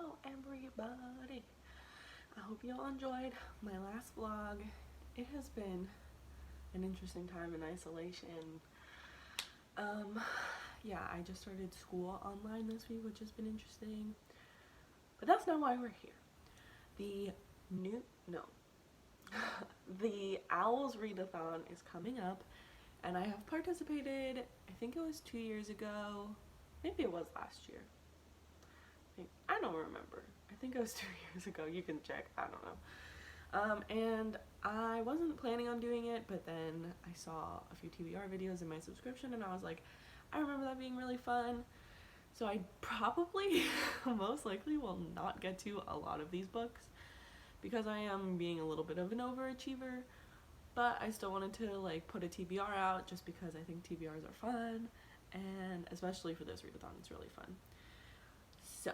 Hello everybody! I hope you all enjoyed my last vlog. It has been an interesting time in isolation. Yeah, I just started school online this week, which has been interesting. But that's not why we're here. The the O.W.L.s Readathon is coming up, and I have participated, I think it was 2 years ago, maybe it was last year. I don't remember. I think it was 2 years ago. You can check. I don't know. And I wasn't planning on doing it, but then I saw a few TBR videos in my subscription, and I was like, I remember that being really fun. So I probably, most likely, will not get to a lot of these books because I am being a little bit of an overachiever. But I still wanted to like put a TBR out just because I think TBRs are fun, and especially for this readathon, it's really fun. So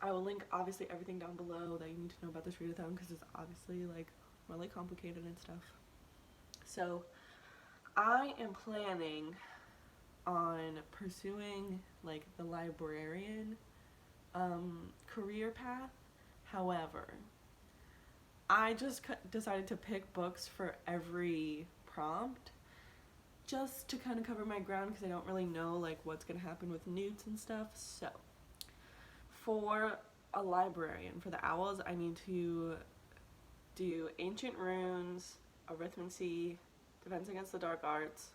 I will link obviously everything down below that you need to know about this readathon because it's obviously like really complicated and stuff. So I am planning on pursuing like the librarian career path. However, I just decided to pick books for every prompt just to kind of cover my ground because I don't really know like what's gonna happen with newts and stuff. So for a librarian, for the O.W.L.s, I need to do Ancient Runes, Arithmetic, Defense Against the Dark Arts,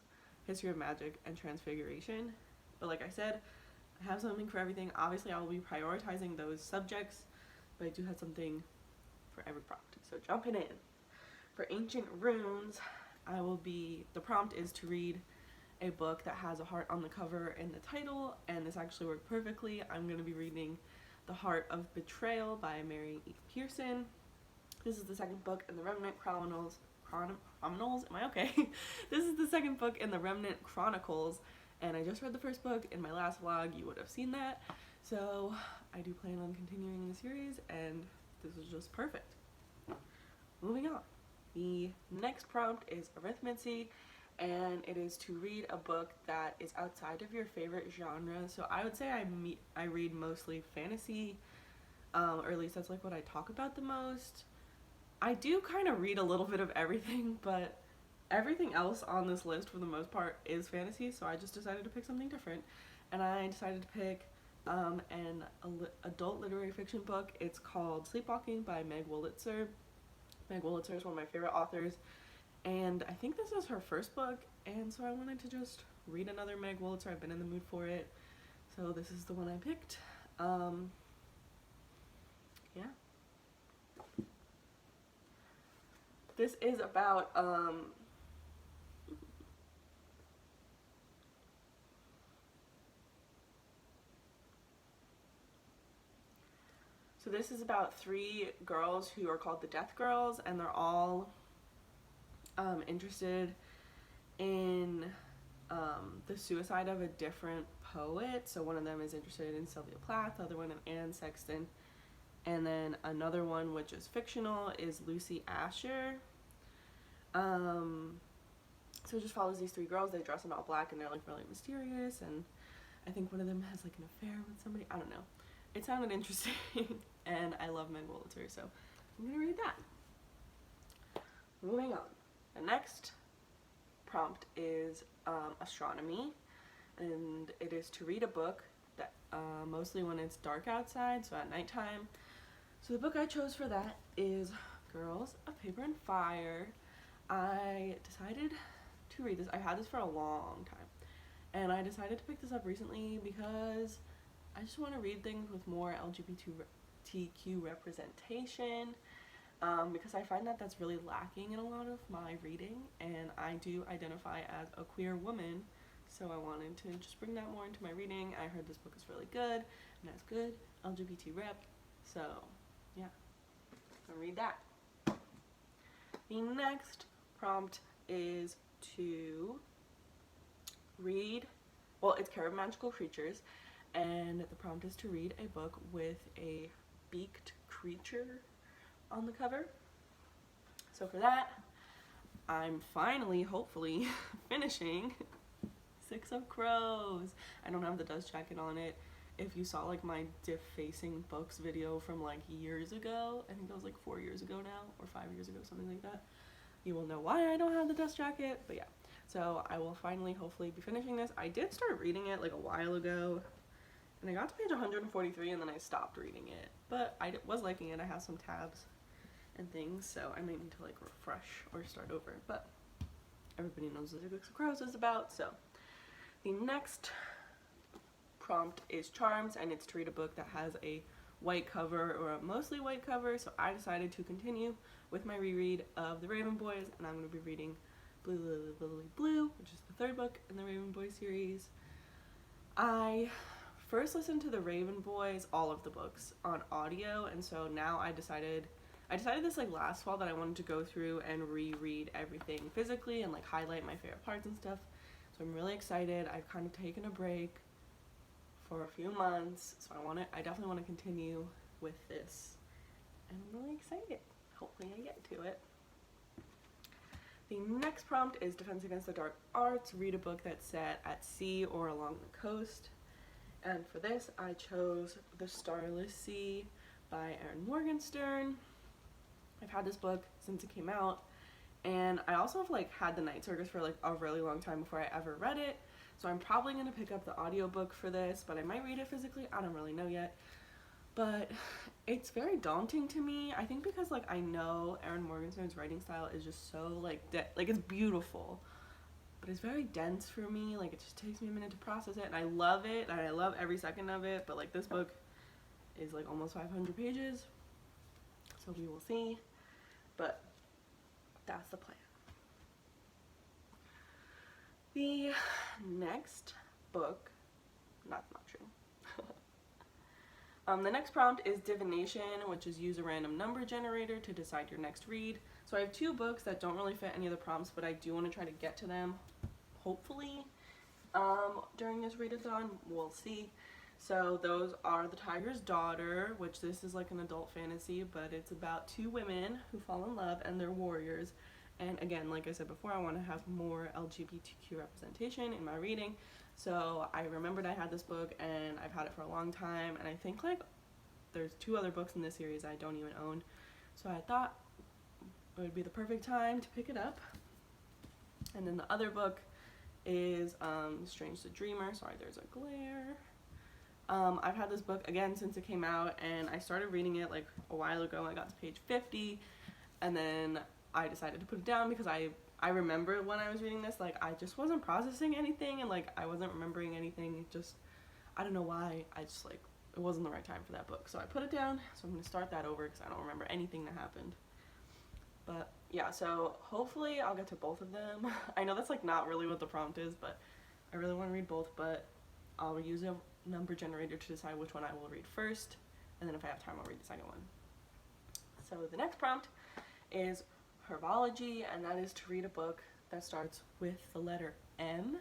History of Magic, and Transfiguration. But like I said, I have something for everything. Obviously, I will be prioritizing those subjects, but I do have something for every prompt. So jumping in. For Ancient Runes, the prompt is to read a book that has a heart on the cover and the title, and this actually worked perfectly. I'm going to be reading The Heart of Betrayal by Mary E. Pearson. This is the second book in the Remnant Chronicles. Am I okay? This is the second book in the Remnant Chronicles, and I just read the first book in my last vlog. You would have seen that. So I do plan on continuing the series, and this is just perfect. Moving on. The next prompt is Arithmetic, and it is to read a book that is outside of your favorite genre. So I would say I read mostly fantasy, or at least that's like what I talk about the most. I do kind of read a little bit of everything, but everything else on this list for the most part is fantasy, so I just decided to pick something different. And I decided to pick an adult literary fiction book. It's called Sleepwalking by Meg Wolitzer. Meg Wolitzer is one of my favorite authors, and I think this is her first book, and so I wanted to just read another Meg Wolitzer. I've been in the mood for it, so this is the one I picked. Yeah. This is about, so this is about 3 girls who are called the Death Girls, and they're all interested in the suicide of a different poet. So one of them is interested in Sylvia Plath, the other one in Anne Sexton, and then another one, which is fictional, is Lucy Asher. So it just follows these 3 girls. They dress in all black and they're like really mysterious, and I think one of them has like an affair with somebody. I don't know. It sounded interesting and I love Meg Wolitzer, so I'm gonna read that. Moving on. The next prompt is Astronomy, and it is to read a book that mostly when it's dark outside, so at nighttime. So the book I chose for that is Girls of Paper and Fire. I decided to read this. I've had this for a long time, and I decided to pick this up recently because I just want to read things with more LGBTQ representation, because I find that that's really lacking in a lot of my reading, and I do identify as a queer woman, so I wanted to just bring that more into my reading. I heard this book is really good and has good LGBT rep, so yeah, I'll read that. The next prompt is to read, well, it's Care of Magical Creatures, and the prompt is to read a book with a beaked creature on the cover. So for that, I'm finally, hopefully, finishing 6 of Crows. I don't have the dust jacket on it if you saw like my defacing books video from like years ago, I think that was like 4 years ago now, or 5 years ago, something like that, you will know why I don't have the dust jacket. But yeah, so I will finally hopefully be finishing this. I did start reading it like a while ago, and I got to page 143 and then I stopped reading it, but I was liking it. I have some tabs and things, so I might need to like refresh or start over, but everybody knows what the Books of Crows is about. So the next prompt is Charms, and it's to read a book that has a white cover, or a mostly white cover, so I decided to continue with my reread of The Raven Boys, and I'm going to be reading Blue Lily Lily Blue, which is the third book in the Raven Boys series. I first listened to The Raven Boys, all of the books, on audio, and so now I decided this like last fall that I wanted to go through and reread everything physically and like highlight my favorite parts and stuff. So I'm really excited. I've kind of taken a break for a few months, so I definitely want to continue with this, and I'm really excited. Hopefully I get to it. The next prompt is Defense Against the Dark Arts. Read a book that's set at sea or along the coast. And for this, I chose The Starless Sea by Erin Morgenstern. I've had this book since it came out, and I also have like had the Night Circus for like a really long time before I ever read it. So I'm probably going to pick up the audiobook for this, but I might read it physically. I don't really know yet. But it's very daunting to me. I think because like I know Erin Morgenstern's writing style is just so like it's beautiful, but it's very dense for me. Like it just takes me a minute to process it, and I love it, and I love every second of it, but like this book is like almost 500 pages. So we will see. But that's the plan. The next book, that's not true. The next prompt is Divination, which is use a random number generator to decide your next read. So I have two books that don't really fit any of the prompts, but I do want to try to get to them, hopefully, during this readathon. We'll see. So those are The Tiger's Daughter, which this is like an adult fantasy, but it's about two women who fall in love and they're warriors. And again, like I said before, I want to have more LGBTQ representation in my reading. So I remembered I had this book, and I've had it for a long time, and I think like there's two other books in this series I don't even own. So I thought it would be the perfect time to pick it up. And then the other book is Strange the Dreamer. Sorry, there's a glare. I've had this book again since it came out, and I started reading it like a while ago. I got to page 50, and then I decided to put it down because I remember when I was reading this, like I just wasn't processing anything, and like I wasn't remembering anything. Just, I don't know why, I just like, it wasn't the right time for that book. So I put it down, so I'm going to start that over because I don't remember anything that happened. But yeah, so hopefully I'll get to both of them. I know that's like not really what the prompt is, but I really want to read both, but I'll use a number generator to decide which one I will read first, and then if I have time I'll read the second one. So the next prompt is Herbology, and that is to read a book that starts with the letter M.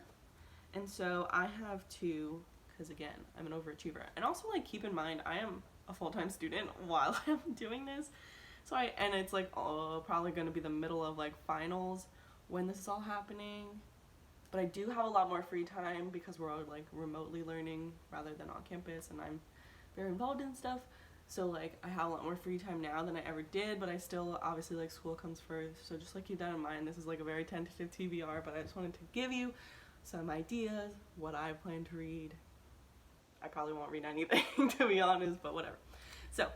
And so I have two, because again, I'm an overachiever, and also like keep in mind I am a full-time student while I'm doing this, so and it's like probably going to be the middle of like finals when this is all happening, but I do have a lot more free time because we're all like remotely learning rather than on campus, and I'm very involved in stuff. So like I have a lot more free time now than I ever did, but I still obviously like school comes first. So just like keep that in mind. This is like a very tentative TBR, but I just wanted to give you some ideas, what I plan to read. I probably won't read anything to be honest, but whatever. So,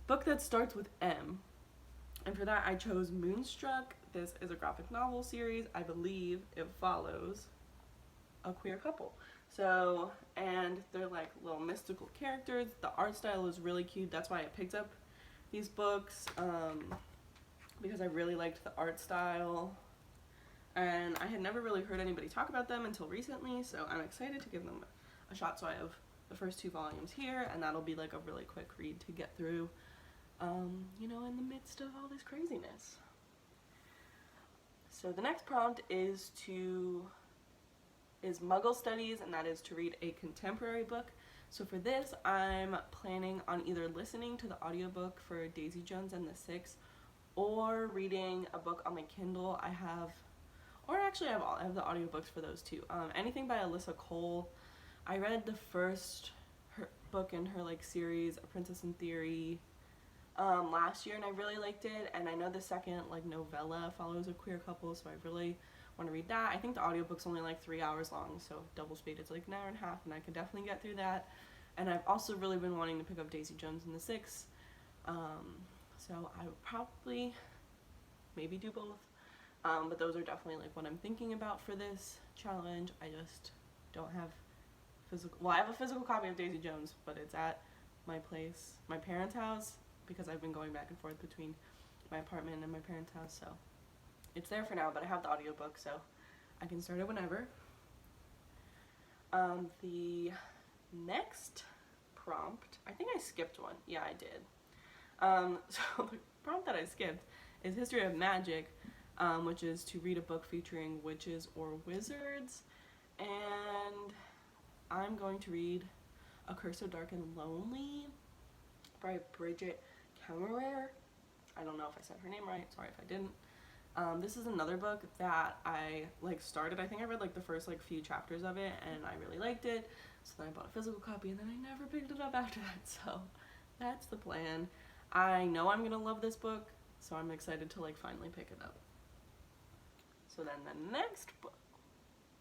book that starts with M. And for that I chose Moonstruck. This is a graphic novel series. I believe it follows a queer couple. So, and they're like little mystical characters. The art style is really cute. That's why I picked up these books, because I really liked the art style. And I had never really heard anybody talk about them until recently, so I'm excited to give them a shot. So I have the first 2 volumes here, and that'll be like a really quick read to get through, you know, in the midst of all this craziness. So the next prompt is Muggle Studies, and that is to read a contemporary book. So for this, I'm planning on either listening to the audiobook for Daisy Jones and the Six, or reading a book on my Kindle. I have the audiobooks for those too. Anything by Alyssa Cole. I read the first book in her like series, A Princess in Theory, last year, and I really liked it. And I know the second like novella follows a queer couple, so I really want to read that. I think the audiobook's only like 3 hours long, so double speed is like an hour and a half, and I could definitely get through that. And I've also really been wanting to pick up Daisy Jones and the Six, so I would probably maybe do both. But those are definitely like what I'm thinking about for this challenge. I just don't have physical, well, I have a physical copy of Daisy Jones, but it's at my place, my parents' house, because I've been going back and forth between my apartment and my parents' house, so it's there for now, but I have the audiobook, so I can start it whenever. The next prompt, I think I skipped one. Yeah, I did. So the prompt that I skipped is History of Magic, which is to read a book featuring witches or wizards, and I'm going to read A Curse so Dark and Lonely by Bridget Camerer. I don't know if I said her name right, sorry if I didn't. This is another book that I like started. I think I read like the first like few chapters of it and I really liked it, so then I bought a physical copy and then I never picked it up after that, so that's the plan. I know I'm gonna love this book, so I'm excited to like finally pick it up. So then the next book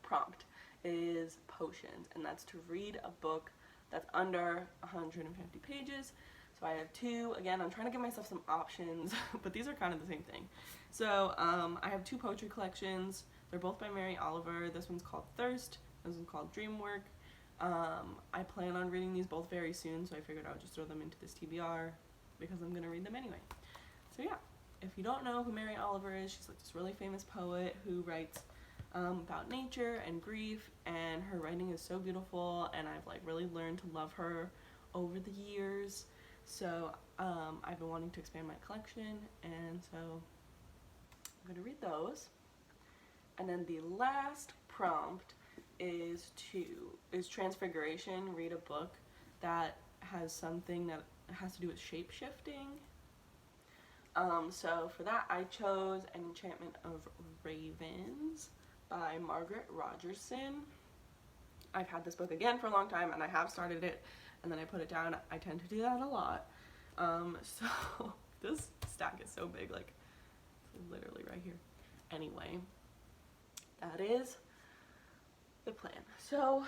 prompt is potions, and that's to read a book that's under 150 pages. So I have two. Again, I'm trying to give myself some options, but these are kind of the same thing. So I have two poetry collections. They're both by Mary Oliver. This one's called Thirst. This one's called Dreamwork. I plan on reading these both very soon, so I figured I would just throw them into this TBR because I'm going to read them anyway. So yeah, if you don't know who Mary Oliver is, she's like this really famous poet who writes about nature and grief, and her writing is so beautiful, and I've like really learned to love her over the years. So I've been wanting to expand my collection, and so I'm going to read those. And then the last prompt is Transfiguration. Read a book that has something that has to do with shape-shifting. So for that I chose An Enchantment of Ravens by Margaret Rogerson. I've had this book again for a long time, and I have started it and then I put it down. I tend to do that a lot. So this stack is so big, like it's literally right here. Anyway, that is the plan. So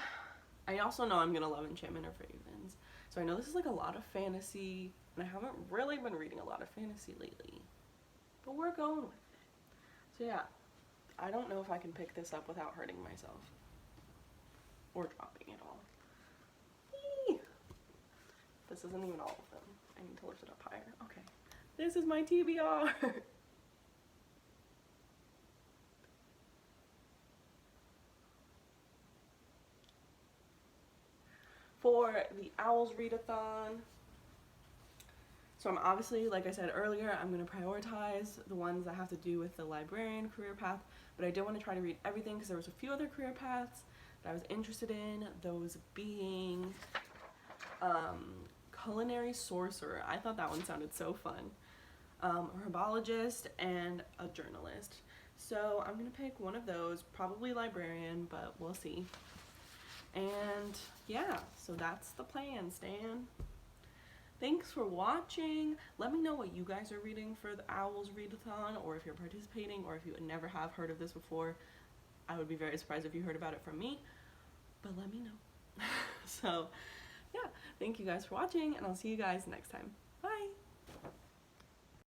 I also know I'm gonna love Enchantment of Ravens. So I know this is like a lot of fantasy, and I haven't really been reading a lot of fantasy lately, but we're going with it. So yeah, I don't know if I can pick this up without hurting myself or dropping it all. Eee! This isn't even all of them. I need to lift it up higher. Okay, this is my TBR. For the O.W.L.s Readathon, so I'm obviously, like I said earlier, I'm going to prioritize the ones that have to do with the librarian career path, but I did want to try to read everything because there was a few other career paths that I was interested in, those being culinary sorcerer. I thought that one sounded so fun. A herbologist and a journalist. So I'm going to pick one of those, probably librarian, but we'll see. And yeah, so that's the plan, Stan. Thanks for watching. Let me know what you guys are reading for the O.W.L.s Readathon, or if you're participating, or if you never have heard of this before. I would be very surprised if you heard about it from me, but let me know. So yeah, thank you guys for watching, and I'll see you guys next time.